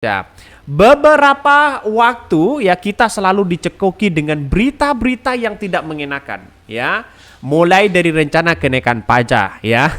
Ya, beberapa waktu ya kita selalu dicekoki dengan berita-berita yang tidak mengenakan, ya. Mulai dari rencana kenaikan pajak, ya,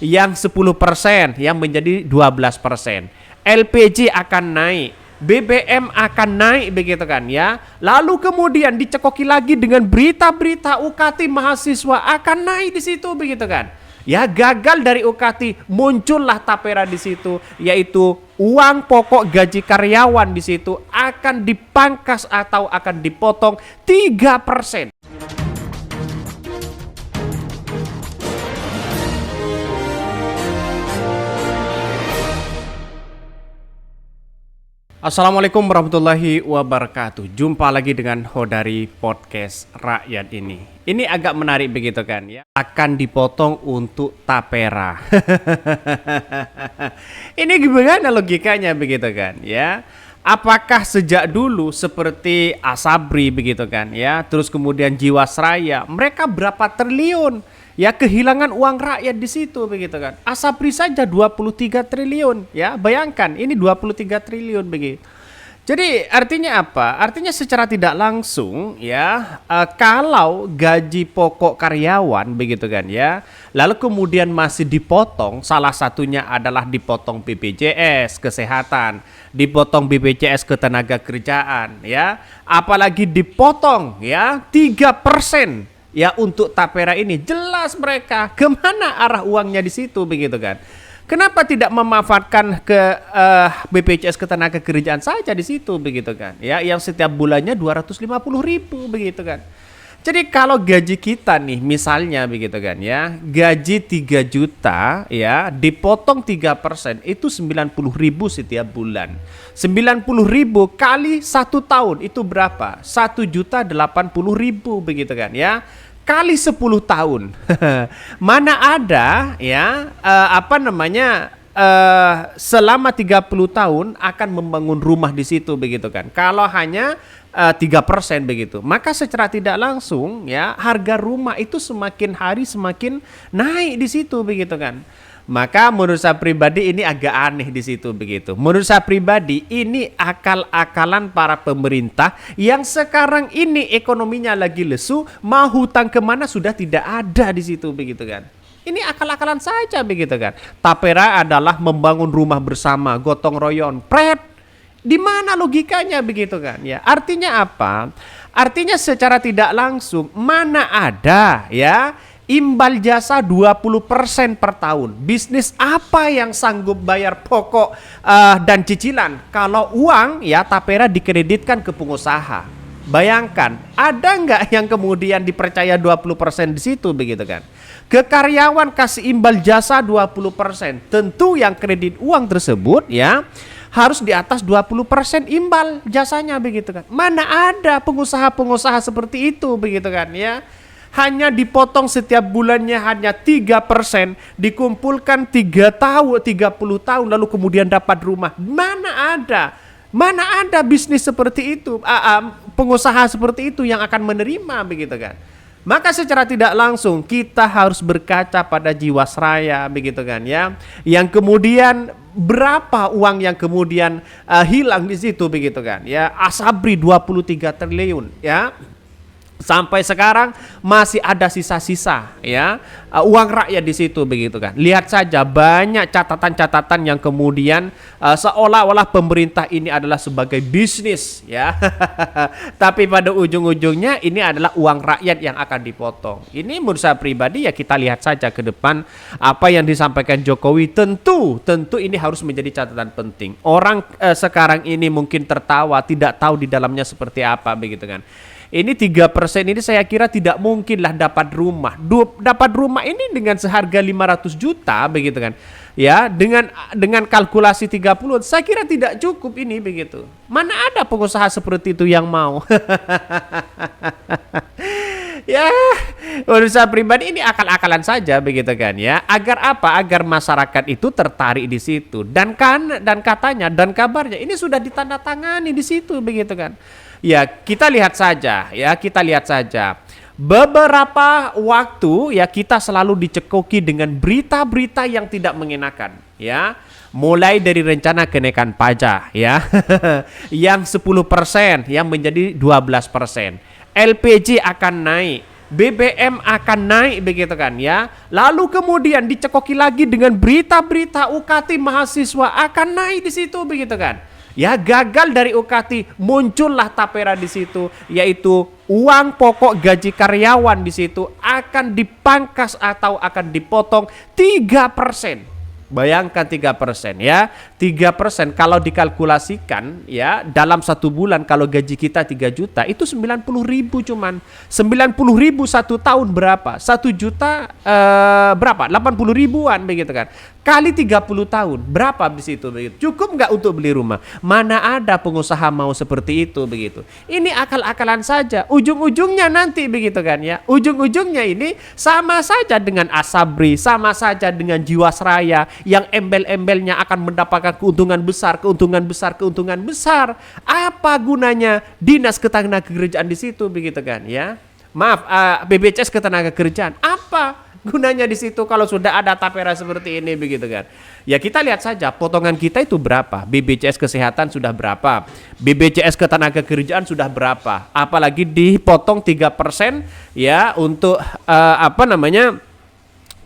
yang 10% yang menjadi 12%. LPG akan naik, BBM akan naik begitu kan ya. Lalu kemudian dicekoki lagi dengan berita-berita UKT mahasiswa akan naik di situ begitu kan. Ya, gagal dari UKT, muncullah tapera di situ, yaitu uang pokok gaji karyawan di situ akan dipangkas atau akan dipotong 3%. Assalamualaikum warahmatullahi wabarakatuh. Jumpa lagi dengan Hodari Podcast Rakyat ini. Ini agak menarik begitu kan ya. Akan dipotong untuk tapera. Ini gimana logikanya begitu kan ya? Apakah sejak dulu seperti Asabri begitu kan ya, terus kemudian Jiwasraya, mereka berapa triliun ya kehilangan uang rakyat di situ begitu kan. Asabri saja 23 triliun ya, bayangkan ini 23 triliun begitu. Jadi artinya apa? Artinya secara tidak langsung ya, kalau gaji pokok karyawan begitu kan ya, lalu kemudian masih dipotong, salah satunya adalah dipotong BPJS kesehatan, dipotong BPJS ketenaga kerjaan ya, apalagi dipotong ya 3% ya untuk tapera ini, jelas mereka kemana arah uangnya di situ begitu kan. Kenapa tidak memanfaatkan ke BPJS ketenaga kerjaan saja di situ begitu kan? Ya, yang setiap bulannya 250.000 begitu kan. Jadi kalau gaji kita nih misalnya begitu kan ya, gaji 3 juta ya, dipotong 3% itu 90.000 setiap bulan. 90.000 kali 1 tahun itu berapa? 1.080.000 begitu kan ya. Kali 10 tahun. Mana ada ya selama 30 tahun akan membangun rumah di situ begitu kan. Kalau hanya 3% begitu, maka secara tidak langsung ya harga rumah itu semakin hari semakin naik di situ begitu kan. Maka menurut saya pribadi ini agak aneh di situ begitu. Menurut saya pribadi ini akal-akalan para pemerintah yang sekarang ini ekonominya lagi lesu, mau hutang kemana sudah tidak ada di situ begitu kan. Ini akal-akalan saja begitu kan. Tapera adalah membangun rumah bersama, gotong royong, pret. Di mana logikanya begitu kan ya? Artinya apa? Artinya secara tidak langsung mana ada ya imbal jasa 20% per tahun. Bisnis apa yang sanggup bayar pokok dan cicilan kalau uang ya tapera dikreditkan ke pengusaha? Bayangkan, ada nggak yang kemudian dipercaya 20% di situ begitu kan? Ke karyawan kasih imbal jasa 20%. Tentu yang kredit uang tersebut ya harus di atas 20% imbal jasanya begitu kan. Mana ada pengusaha-pengusaha seperti itu begitu kan ya. Hanya dipotong setiap bulannya hanya 3%, dikumpulkan 3 tahun, 30 tahun lalu kemudian dapat rumah. Mana ada? Mana ada bisnis seperti itu, pengusaha seperti itu yang akan menerima begitu kan. Maka secara tidak langsung kita harus berkaca pada Jiwasraya begitu kan ya. Yang kemudian berapa uang yang kemudian hilang di situ begitu kan ya. Asabri 23 triliun ya. Sampai sekarang masih ada sisa-sisa ya uang rakyat di situ begitu kan. Lihat saja banyak catatan-catatan yang kemudian seolah-olah pemerintah ini adalah sebagai bisnis ya. Tapi pada ujung-ujungnya ini adalah uang rakyat yang akan dipotong. Ini menurut saya pribadi ya kita lihat saja ke depan apa yang disampaikan Jokowi, tentu ini harus menjadi catatan penting. Orang sekarang ini mungkin tertawa, tidak tahu di dalamnya seperti apa begitu kan. Ini 3% ini saya kira tidak mungkinlah dapat rumah. Dapat rumah ini dengan seharga 500 juta begitu kan. Ya, dengan kalkulasi 30, saya kira tidak cukup ini begitu. Mana ada pengusaha seperti itu yang mau? Ya, menurut saya pribadi ini akal-akalan saja begitu kan ya. Agar apa? Agar masyarakat itu tertarik di situ dan katanya dan kabarnya ini sudah ditandatangani di situ begitu kan. Ya, kita lihat saja ya, beberapa waktu ya kita selalu dicekoki dengan berita-berita yang tidak mengenakan ya. mulai dari rencana kenaikan pajak ya yang 10% yang menjadi 12%. LPG akan naik, BBM akan naik begitu kan ya. Lalu kemudian dicekoki lagi dengan berita-berita UKT mahasiswa akan naik di situ begitu kan. Ya, gagal dari UKT, muncullah tapera di situ, yaitu uang pokok gaji karyawan di situ akan dipangkas atau akan dipotong 3%. Bayangkan 3% ya. 3% kalau dikalkulasikan ya dalam 1 bulan, kalau gaji kita 3 juta itu 90.000 cuman. 90.000 1 tahun berapa? 1 juta berapa? 80 ribuan begitu kan. Kali 30 tahun berapa di situ begitu? Cukup nggak untuk beli rumah? Mana ada pengusaha mau seperti itu begitu. Ini akal-akalan saja. Ujung-ujungnya nanti begitu kan ya. Ujung-ujungnya ini sama saja dengan Asabri, sama saja dengan Jiwasraya yang embel-embelnya akan mendapatkan keuntungan besar, keuntungan besar, keuntungan besar. Apa gunanya dinas ketenagakerjaan di situ begitu kan ya? Maaf, BPJS ketenagakerjaan. Apa gunanya di situ kalau sudah ada tapera seperti ini begitu kan? Ya kita lihat saja potongan kita itu berapa. BPJS kesehatan sudah berapa, BPJS ketenagakerjaan sudah berapa, apalagi dipotong 3% ya untuk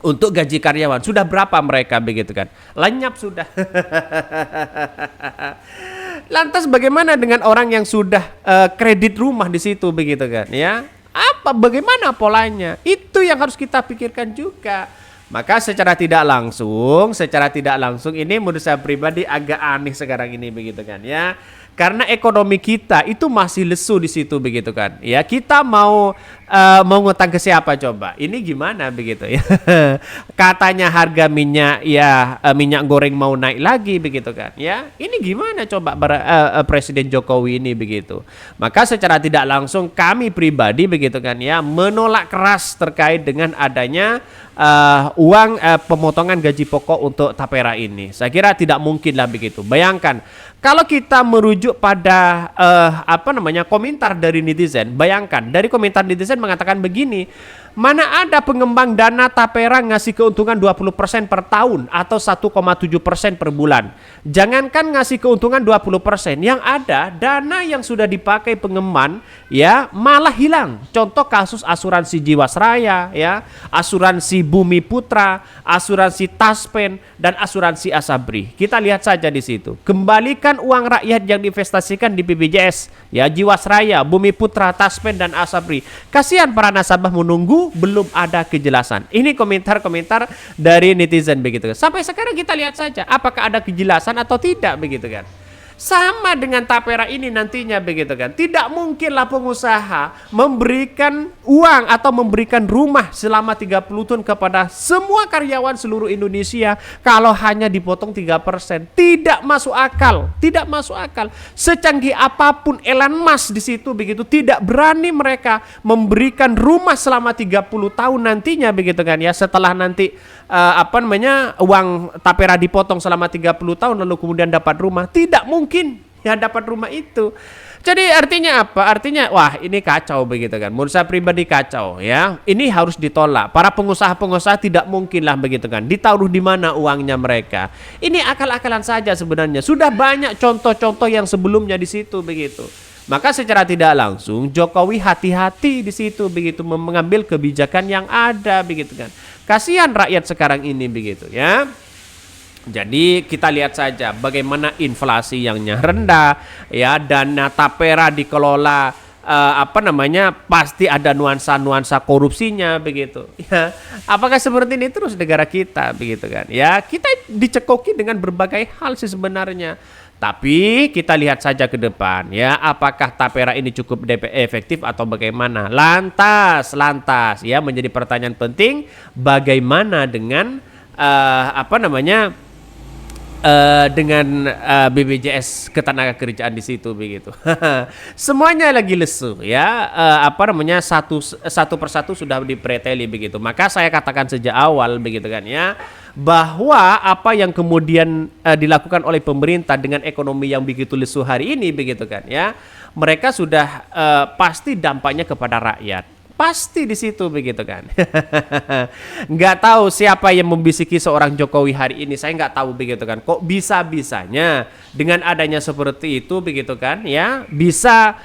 untuk gaji karyawan. Sudah berapa mereka begitu kan? Lenyap sudah. Lantas bagaimana dengan orang yang sudah kredit rumah di situ begitu kan ya? Bagaimana polanya? Itu yang harus kita pikirkan juga. Maka secara tidak langsung ini menurut saya pribadi agak aneh sekarang ini begitu kan ya. Karena ekonomi kita itu masih lesu di situ begitu kan. Ya, kita mau ngutang ke siapa coba? Ini gimana begitu ya? Katanya harga minyak minyak goreng mau naik lagi begitu kan. Ya, ini gimana coba Presiden Jokowi ini begitu. Maka secara tidak langsung kami pribadi begitu kan ya menolak keras terkait dengan adanya uang pemotongan gaji pokok untuk tapera ini. Saya kira tidak mungkin lah begitu. Bayangkan kalau kita merujuk pada komentar dari netizen, bayangkan dari komentar netizen mengatakan begini, mana ada pengembang dana tapera ngasih keuntungan 20% per tahun atau 1,7% per bulan. Jangankan ngasih keuntungan 20%, yang ada dana yang sudah dipakai pengembang ya malah hilang. Contoh kasus asuransi Jiwasraya ya, asuransi Bumi Putra, asuransi Taspen dan asuransi Asabri. Kita lihat saja di situ. Kembalikan uang rakyat yang diinvestasikan di BPJS ya, Jiwasraya, Bumi Putra, Taspen dan Asabri. Kasihan para nasabah menunggu, belum ada kejelasan. Ini komentar-komentar dari netizen begitu. Sampai sekarang kita lihat saja apakah ada kejelasan atau tidak begitu kan. Sama dengan tapera ini nantinya begitu kan. Tidak mungkinlah pengusaha memberikan uang atau memberikan rumah selama 30 tahun kepada semua karyawan seluruh Indonesia kalau hanya dipotong 3%. Tidak masuk akal, tidak masuk akal. Secanggih apapun Elon Musk di situ begitu, tidak berani mereka memberikan rumah selama 30 tahun nantinya begitu kan ya. Setelah nanti uang tapera dipotong selama 30 tahun lalu kemudian dapat rumah, tidak mungkin ya dapat rumah itu. Jadi artinya apa? Artinya wah ini kacau begitu kan. Menurut saya pribadi kacau ya. Ini harus ditolak. Para pengusaha-pengusaha tidak mungkin lah begitu kan. Ditaruh di mana uangnya mereka? Ini akal-akalan saja sebenarnya. Sudah banyak contoh-contoh yang sebelumnya di situ begitu. Maka secara tidak langsung Jokowi hati-hati di situ begitu mengambil kebijakan yang ada begitu kan. Kasihan rakyat sekarang ini begitu ya. Jadi kita lihat saja bagaimana inflasi yang rendah ya, dana tapera dikelola pasti ada nuansa-nuansa korupsinya begitu ya. Apakah seperti ini terus negara kita begitu kan ya? Kita dicekoki dengan berbagai hal sih sebenarnya. Tapi kita lihat saja ke depan ya, apakah tapera ini cukup efektif atau bagaimana. Lantas ya menjadi pertanyaan penting, bagaimana dengan dengan BPJS ketenagakerjaan di situ begitu. Semuanya lagi lesu ya, satu persatu sudah dipreteli begitu. Maka saya katakan sejak awal begitu kan ya, bahwa apa yang kemudian dilakukan oleh pemerintah dengan ekonomi yang begitu lesu hari ini begitu kan ya, mereka sudah pasti dampaknya kepada rakyat. Pasti di situ begitu kan. Nggak tahu siapa yang membisiki seorang Jokowi hari ini. Saya nggak tahu begitu kan. Kok bisa-bisanya dengan adanya seperti itu begitu kan ya bisa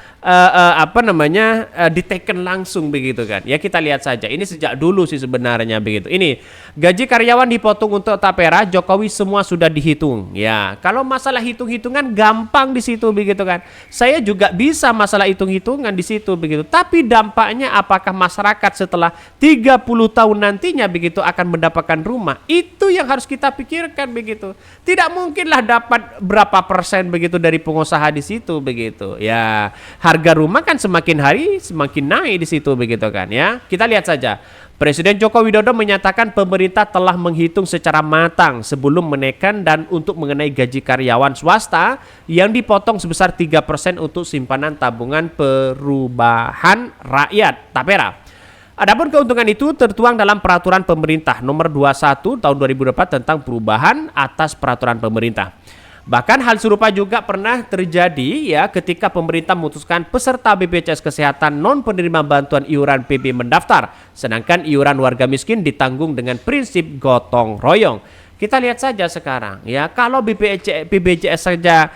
diteken langsung begitu kan. Ya kita lihat saja. Ini sejak dulu sih sebenarnya begitu. Ini gaji karyawan dipotong untuk tapera, Jokowi semua sudah dihitung. Ya, kalau masalah hitung-hitungan gampang di situ begitu kan. Saya juga bisa masalah hitung-hitungan di situ begitu. Tapi dampaknya apakah masyarakat setelah 30 tahun nantinya begitu akan mendapatkan rumah? Itu yang harus kita pikirkan begitu. Tidak mungkinlah dapat berapa persen begitu dari pengusaha di situ begitu. Ya, harga rumah kan semakin hari semakin naik di situ begitu kan ya. Kita lihat saja. Presiden Joko Widodo menyatakan pemerintah telah menghitung secara matang sebelum menaikkan dan untuk mengenai gaji karyawan swasta yang dipotong sebesar 3% untuk simpanan tabungan perubahan rakyat (Tapera). Adapun keuntungan itu tertuang dalam peraturan pemerintah nomor 21 tahun 2004 tentang perubahan atas peraturan pemerintah. Bahkan hal serupa juga pernah terjadi ya ketika pemerintah memutuskan peserta BPJS Kesehatan non penerima bantuan iuran PB mendaftar, sedangkan iuran warga miskin ditanggung dengan prinsip gotong royong. Kita lihat saja sekarang ya, kalau BPJS saja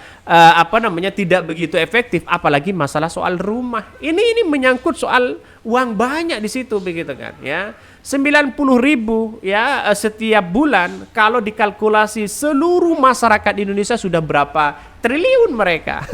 tidak begitu efektif, apalagi masalah soal rumah. Ini menyangkut soal uang banyak di situ begitu kan ya. 90.000 ya setiap bulan, kalau dikalkulasi seluruh masyarakat Indonesia sudah berapa triliun mereka.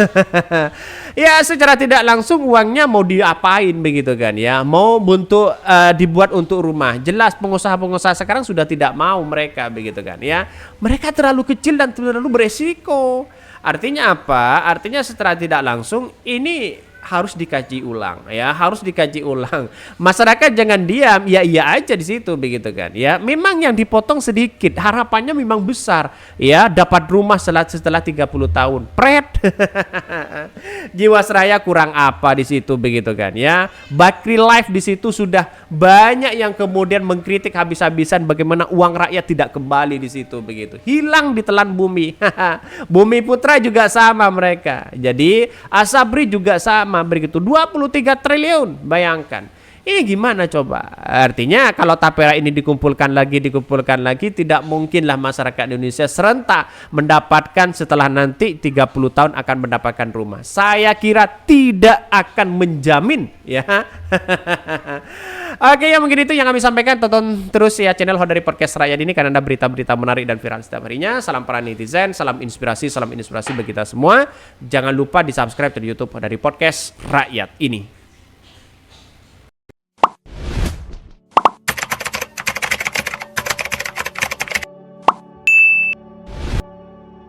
Ya secara tidak langsung uangnya mau diapain begitu kan ya, mau untuk dibuat untuk rumah. Jelas pengusaha-pengusaha sekarang sudah tidak mau mereka begitu kan ya, mereka terlalu kecil dan terlalu beresiko. Artinya apa? Artinya secara tidak langsung ini harus dikaji ulang ya, harus dikaji ulang. Masyarakat jangan diam, ya iya aja di situ begitu kan ya. Memang yang dipotong sedikit, harapannya memang besar ya, dapat rumah setelah 30 tahun. Pret. Jiwasraya kurang apa di situ begitu kan ya. Bakri Life di situ sudah banyak yang kemudian mengkritik habis-habisan bagaimana uang rakyat tidak kembali di situ begitu. Hilang ditelan bumi. Bumi Putra juga sama mereka. Jadi Asabri juga sama begitu, 23 triliun. Bayangkan. Ini gimana coba? Artinya kalau tapera ini dikumpulkan lagi, tidak mungkinlah masyarakat Indonesia serentak mendapatkan setelah nanti 30 tahun akan mendapatkan rumah. Saya kira tidak akan menjamin ya. Oke, ya mungkin itu yang kami sampaikan. Tonton terus ya channel Hodari Podcast Rakyat ini karena ada berita-berita menarik dan viral setiap harinya. Salam para netizen, salam inspirasi bagi kita semua. Jangan lupa di subscribe di YouTube Hodari Podcast Rakyat ini.